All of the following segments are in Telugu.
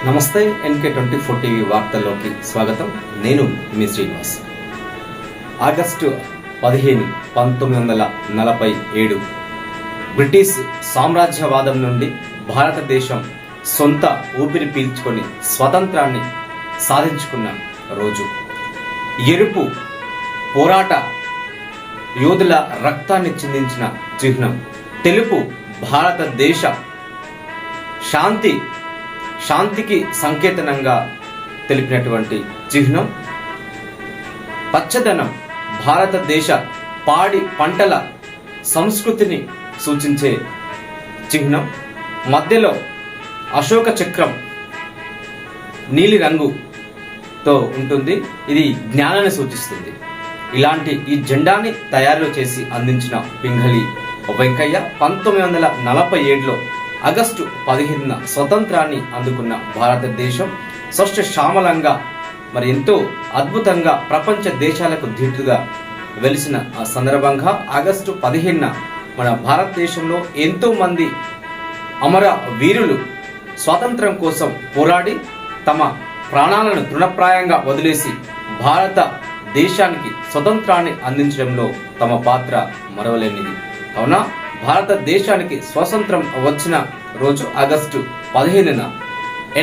నమస్తే. NK24 టీవీ వార్తల్లోకి స్వాగతం. నేను మీ శ్రీనివాస్. ఆగస్టు 15, 1947 బ్రిటిష్ సామ్రాజ్యవాదం నుండి భారతదేశం సొంత ఊపిరి పీల్చుకొని స్వతంత్రాన్ని సాధించుకున్న రోజు. ఎరుపు పోరాట యోధుల రక్తాన్ని చిందించిన చిహ్నం. తెలుపు భారతదేశ శాంతికి సంకేతనంగా తెలిపినటువంటి చిహ్నం. పచ్చదనం భారతదేశ పాడి పంటల సంస్కృతిని సూచించే చిహ్నం. మధ్యలో అశోక చక్రం నీలి రంగుతో ఉంటుంది. ఇది జ్ఞానాన్ని సూచిస్తుంది. ఇలాంటి ఈ జెండాని తయారు చేసి అందించిన పింగళి వెంకయ్య 1947లో ఆగస్టు 15న స్వతంత్రాన్ని అందుకున్న భారతదేశం సస్యశ్యామలంగా మరి ఎంతో అద్భుతంగా ప్రపంచ దేశాలకు ధీటుగా వెలిసిన ఆ సందర్భంగా ఆగస్టు 15న మన భారతదేశంలో ఎంతో మంది అమర వీరులు స్వాతంత్రం కోసం పోరాడి తమ ప్రాణాలను తృణప్రాయంగా వదిలేసి భారత దేశానికి స్వతంత్రాన్ని అందించడంలో తమ పాత్ర మరవలేనిది. అవునా, భారతదేశానికి స్వాతంత్రం వచ్చిన రోజు ఆగస్టు 15న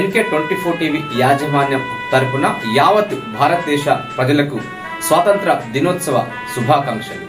NK24 టీవీ యాజమాన్యం తరపున యావత్ భారతదేశ ప్రజలకు స్వాతంత్ర దినోత్సవ శుభాకాంక్షలు.